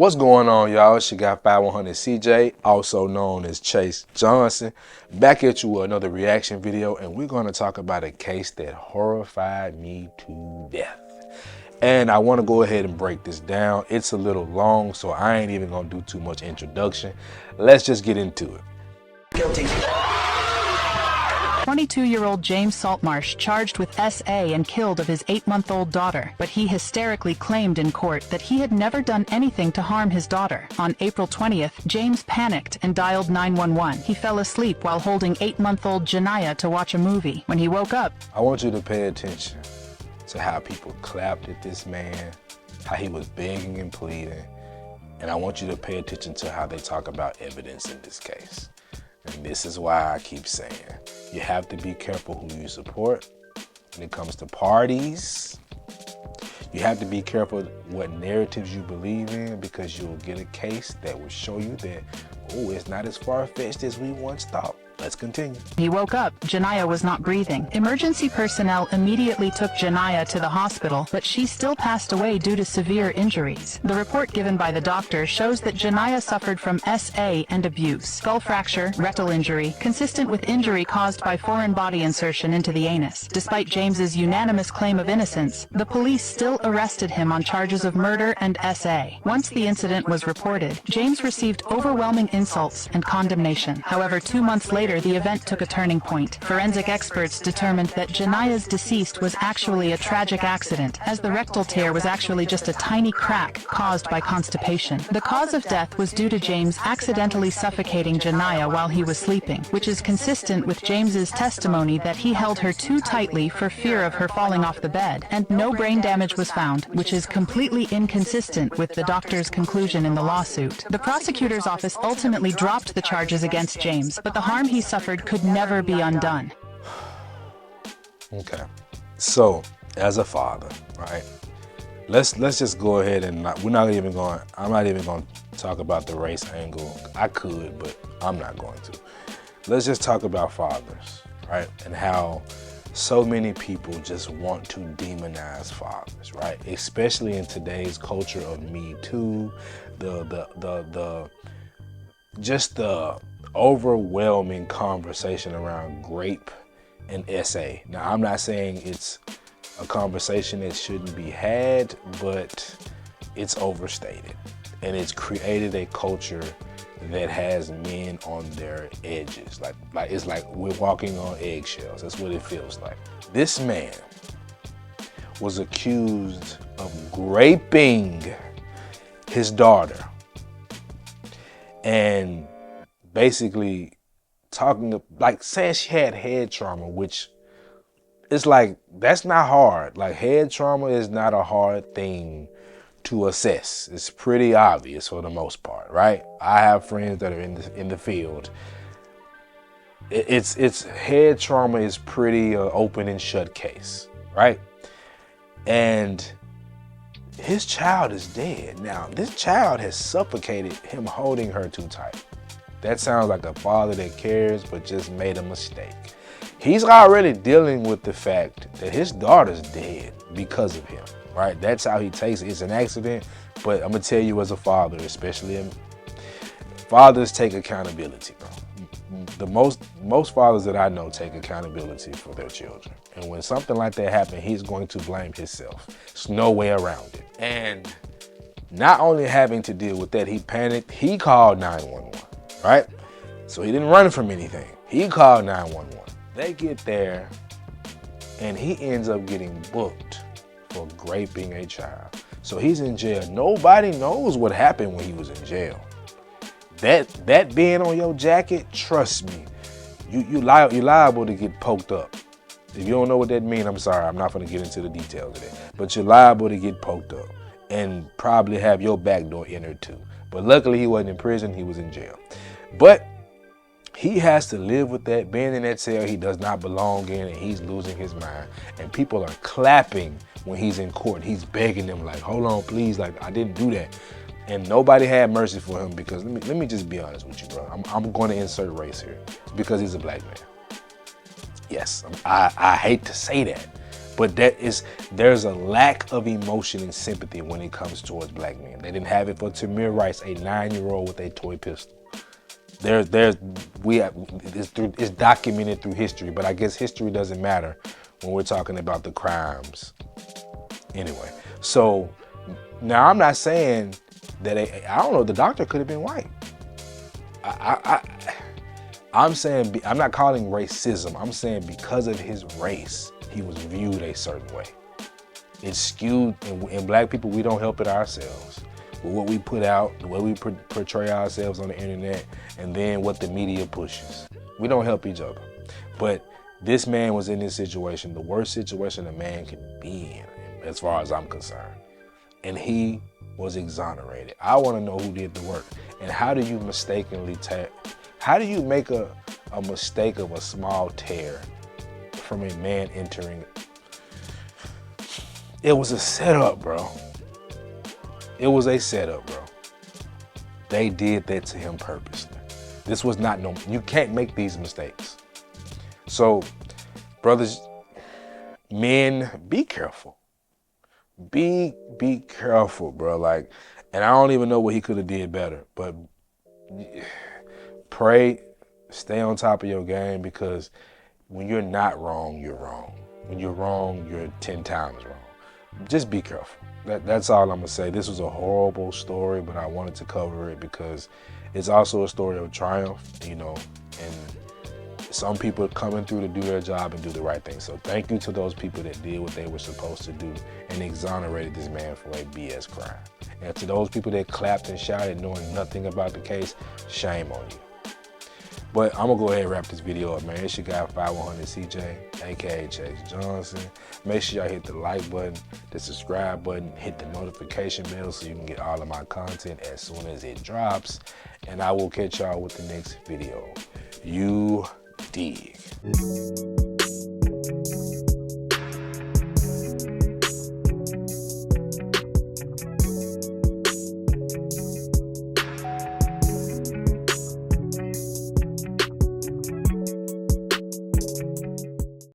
What's going on, y'all? It's your guy 5100 CJ, also known as Chase Johnson, back at you with another reaction video, and we're going to talk about a case that horrified me to death. And I want to go ahead and break this down. It's a little long, so I ain't even going to do too much introduction. Let's just get into it. Guilty. 22-year-old James Saltmarsh charged with SA and killed of his 8-month-old daughter, but he hysterically claimed in court that he had never done anything to harm his daughter. On April 20th, James panicked and dialed 911. He fell asleep while holding 8-month-old Janiyah to watch a movie. When he woke up, I want you to pay attention to how people clapped at this man, how he was begging and pleading, and I want you to pay attention to how they talk about evidence in this case. And this is why I keep saying, you have to be careful who you support when it comes to parties. You have to be careful what narratives you believe in, because you'll get a case that will show you that, oh, it's not as far-fetched as we once thought. Let's continue. he woke up. Janiyah was not breathing. Emergency personnel immediately took Janiyah to the hospital, but she still passed away due to severe injuries. The report given by the doctor shows that Janiyah suffered from SA and abuse, skull fracture, rectal injury, consistent with injury caused by foreign body insertion into the anus. Despite James's unanimous claim of innocence, the police still arrested him on charges of murder and SA. Once the incident was reported, James received overwhelming insults and condemnation. However, 2 months later, the event took a turning point. Forensic experts determined that Janiyah's deceased was actually a tragic accident, as the rectal tear was actually just a tiny crack caused by constipation. The cause of death was due to James accidentally suffocating Janiyah while he was sleeping, which is consistent with James's testimony that he held her too tightly for fear of her falling off the bed, and no brain damage was found, which is completely inconsistent with the doctor's conclusion in the lawsuit. The prosecutor's office ultimately dropped the charges against James, but the harm he suffered could never be undone. Okay, so as a father, right? Let's just go ahead and I'm not even going to talk about the race angle. I could, but I'm not going to. Let's just talk about fathers, right? And how so many people just want to demonize fathers, right? Especially in today's culture of Me Too, just the overwhelming conversation around grape and SA. Now, I'm not saying it's a conversation that shouldn't be had, but it's overstated, and it's created a culture that has men on their edges. Like it's like we're walking on eggshells. That's what it feels like. This man was accused of raping his daughter, and basically saying she had head trauma, which is like, that's not hard. Like, head trauma is not a hard thing to assess. It's pretty obvious for the most part, right? I have friends that are in the field. It's head trauma is pretty open and shut case, right? And his child is dead. Now, this child has suffocated him holding her too tight. That sounds like a father that cares but just made a mistake. He's already dealing with the fact that his daughter's dead because of him, right? That's how he takes it. It's an accident, but I'm gonna tell you, as a father, especially fathers take accountability, bro. Most fathers that I know take accountability for their children. And when something like that happens, he's going to blame himself. There's no way around it. And not only having to deal with that, he panicked, he called 911. Right? So he didn't run from anything. He called 911. They get there, and he ends up getting booked for raping a child. So he's in jail. Nobody knows what happened when he was in jail. That being on your jacket, trust me, you're liable to get poked up. If you don't know what that means, I'm sorry. I'm not going to get into the details of that. But you're liable to get poked up and probably have your back door entered too. But luckily, he wasn't in prison. He was in jail. But he has to live with that, being in that cell he does not belong in, and he's losing his mind. And people are clapping when he's in court. He's begging them, like, hold on, please, like, I didn't do that. And nobody had mercy for him, because let me just be honest with you, bro. I'm going to insert race here. It's because he's a black man. Yes, I hate to say that, But there's a lack of emotion and sympathy when it comes towards black men. They didn't have it for Tamir Rice, a 9-year-old with a toy pistol. It's documented through history, but I guess history doesn't matter when we're talking about the crimes. Anyway, so now I'm not saying that I don't know. The doctor could have been white. I'm saying I'm not calling racism. I'm saying because of his race, he was viewed a certain way. It's skewed, and black people, we don't help it ourselves. With what we put out, the way we portray ourselves on the internet, and then what the media pushes. We don't help each other. But this man was in this situation, the worst situation a man could be in, as far as I'm concerned. And he was exonerated. I want to know who did the work. And how do you mistakenly how do you make a mistake of a small tear from a man entering? It was a setup, bro. It was a setup, bro. They did that to him purposely. This was not you can't make these mistakes. So, brothers, men, be careful. Be careful, bro. Like, and I don't even know what he could have did better, but pray, stay on top of your game, because when you're not wrong, you're wrong. When you're wrong, you're 10 times wrong. Just be careful. That's all I'm gonna say. This was a horrible story, but I wanted to cover it because it's also a story of triumph, you know, and some people are coming through to do their job and do the right thing. So thank you to those people that did what they were supposed to do and exonerated this man for a BS crime. And to those people that clapped and shouted knowing nothing about the case, shame on you. But I'm gonna go ahead and wrap this video up, man. It's your guy 5100CJ, aka Chase Johnson. Make sure y'all hit the like button, the subscribe button, hit the notification bell so you can get all of my content as soon as it drops. And I will catch y'all with the next video. You dig.